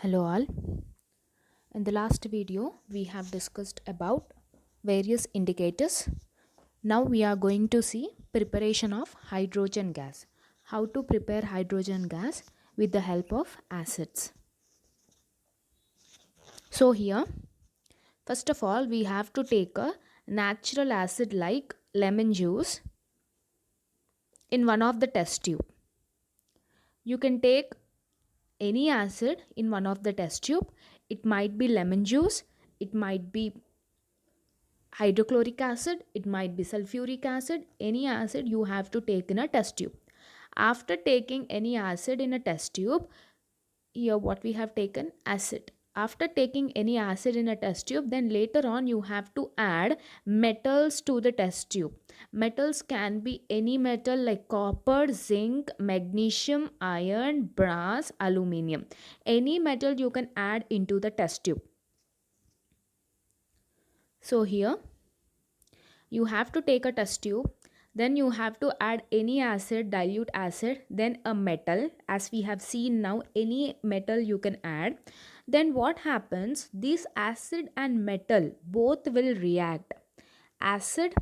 Hello all. In the last video, we have discussed about various indicators. Now we are going to see preparation of hydrogen gas. How to prepare hydrogen gas with the help of acids. So here, first of all, we have to take a natural acid like lemon juice in one of the test tube. You can take any acid in one of the test tube. It might be lemon juice, it might be hydrochloric acid, it might be sulfuric acid, any acid you have to take in a test tube. After taking any acid in a test tube, here what we have taken acid. After taking any acid in a test tube, then later on you have to add metals to the test tube. Metals can be any metal like copper, zinc, magnesium, iron, brass, aluminium. Any metal you can add into the test tube. So here you have to take a test tube, then you have to add any acid, dilute acid, then a metal. As we have seen now, any metal you can add. Then what happens, this acid and metal both will react. Acid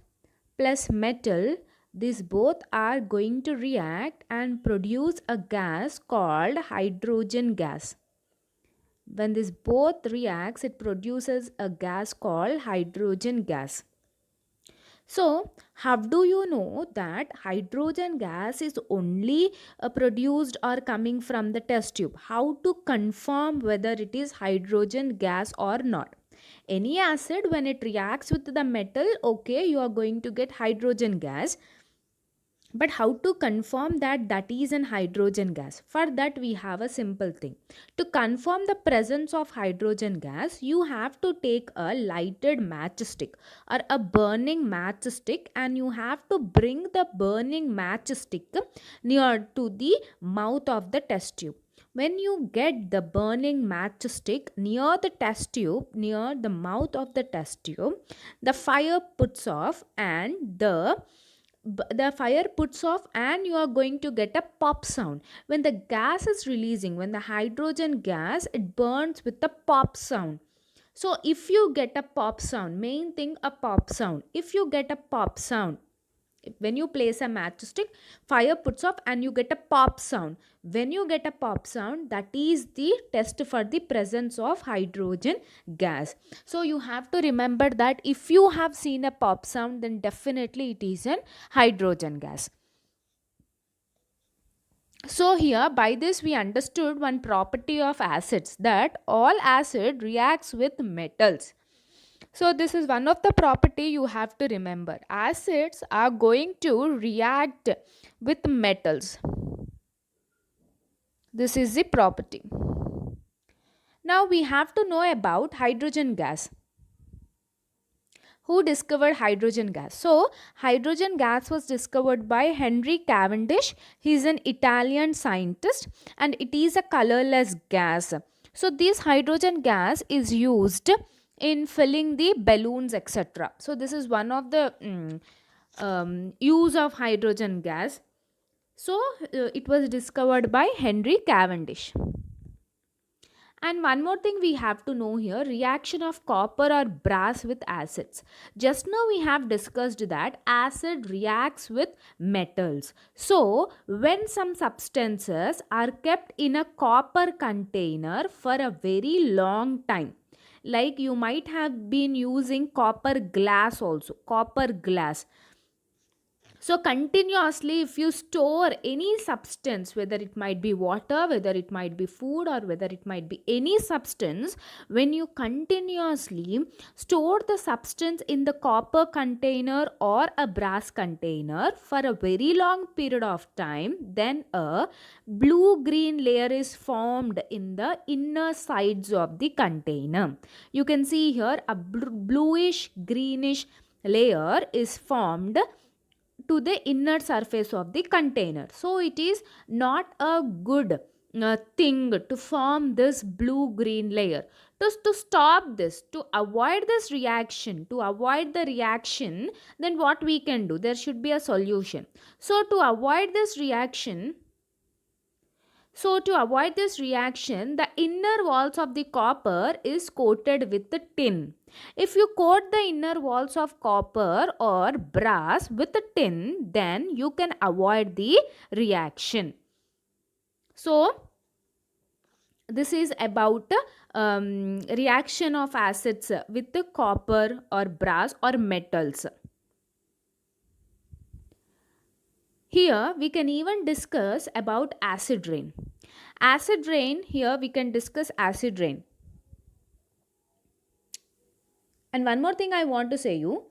plus metal, these both are going to react and produce a gas called hydrogen gas. When this both reacts, it produces a gas called hydrogen gas. So, how do you know that hydrogen gas is only produced or coming from the test tube? How to confirm whether it is hydrogen gas or not? Any acid, when it reacts with the metal, okay, you are going to get hydrogen gas. But how to confirm that that is an hydrogen gas? For that we have a simple thing. To confirm the presence of hydrogen gas, you have to take a lighted matchstick or a burning matchstick, and you have to bring the burning matchstick near to the mouth of the test tube. When you get the burning matchstick near the test tube, near the mouth of the test tube, the fire puts off and the fire puts off, and you are going to get a pop sound. When the gas is releasing, when the hydrogen gas, it burns with a pop sound. So if you get a pop sound, main thing, a pop sound, if you get a pop sound, when you place a matchstick, fire puts off and you get a pop sound. When you get a pop sound, that is the test for the presence of hydrogen gas. So you have to remember that if you have seen a pop sound, then definitely it is an hydrogen gas. So here by this we understood one property of acids, that all acid reacts with metals. So this is one of the property you have to remember. Acids are going to react with metals. This is the property. Now we have to know about hydrogen gas. Who discovered hydrogen gas? So hydrogen gas was discovered by Henry Cavendish. He is an Italian scientist, and it is a colorless gas. So this hydrogen gas is used in filling the balloons, etc. So this is one of the use of hydrogen gas. So it was discovered by Henry Cavendish. And one more thing we have to know here, reaction of copper or brass with acids. Just now we have discussed that acid reacts with metals. So when some substances are kept in a copper container for a very long time, like you might have been using copper glass also, copper glass. So continuously, if you store any substance, whether it might be water, whether it might be food, or whether it might be any substance, when you continuously store the substance in the copper container or a brass container for a very long period of time, then a blue green layer is formed in the inner sides of the container. You can see here a bluish greenish layer is formed to the inner surface of the container. So it is not a good thing to form this blue green layer. To stop this, to avoid this reaction, to avoid the reaction, then what we can do, there should be a solution. So to avoid this reaction, So to avoid this reaction, the inner walls of the copper is coated with the tin. If you coat the inner walls of copper or brass with the tin, then you can avoid the reaction. So this is about reaction of acids with the copper or brass or metals. Here we can even discuss about acid rain. Acid rain, here we can discuss acid rain. And one more thing I want to say you,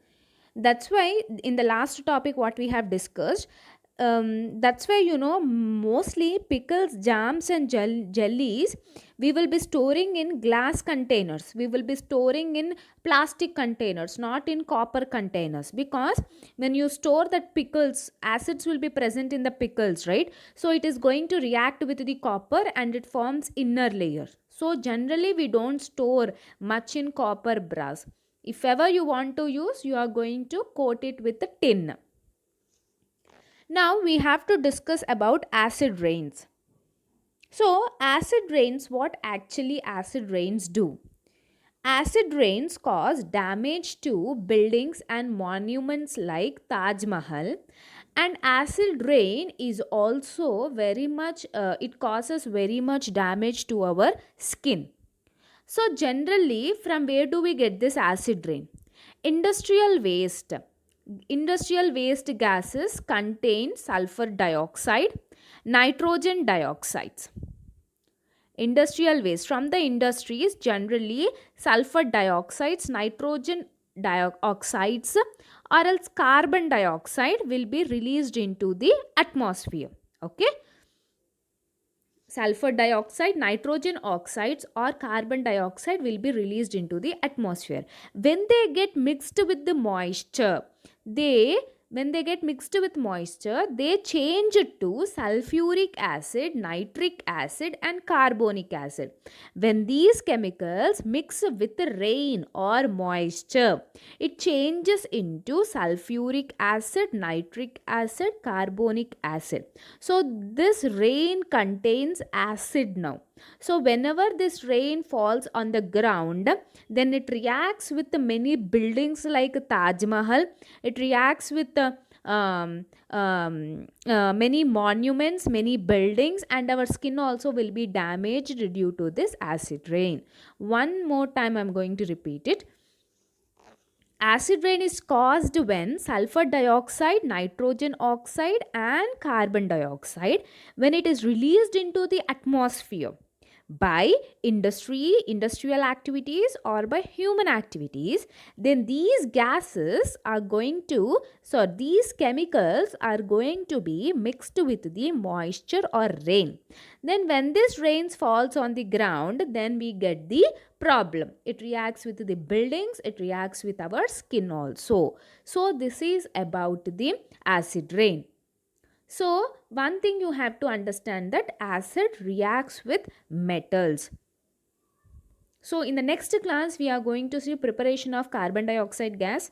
that's why in the last topic what we have discussed, that's why mostly pickles, jams and jellies we will be storing in glass containers, we will be storing in plastic containers, not in copper containers, because when you store that pickles, acids will be present in the pickles, right? So it is going to react with the copper and it forms inner layer. So generally we don't store much in copper, brass. If ever you want to use, you are going to coat it with the tin. Now we have to discuss about acid rains. So acid rains, what actually acid rains do? Acid rains cause damage to buildings and monuments like Taj Mahal, and acid rain is also very much it causes very much damage to our skin. So generally, from where do we get this acid rain? Industrial waste. Industrial waste gases contain sulfur dioxide, nitrogen dioxides. Industrial waste from the industries, generally sulfur dioxides, nitrogen dioxides, or else carbon dioxide will be released into the atmosphere. Okay, sulfur dioxide, nitrogen oxides, or carbon dioxide will be released into the atmosphere. When they get mixed with the moisture, they when they get mixed with moisture, they change to sulfuric acid, nitric acid, and carbonic acid. When these chemicals mix with rain or moisture, it changes into sulfuric acid, nitric acid, carbonic acid. So this rain contains acid now. So whenever this rain falls on the ground, then it reacts with the many buildings like Taj Mahal. It reacts with the many monuments, many buildings, and our skin also will be damaged due to this acid rain. One more time I'm going to repeat it. Acid rain is caused when sulfur dioxide, nitrogen oxide, and carbon dioxide, when it is released into the atmosphere by industrial activities or by human activities, then these gases are going to, so these chemicals are going to be mixed with the moisture or rain. Then when this rain falls on the ground, then we get the problem. It reacts with the buildings, it reacts with our skin also. So this is about the acid rain. So one thing you have to understand, that acid reacts with metals. So in the next class we are going to see preparation of carbon dioxide gas.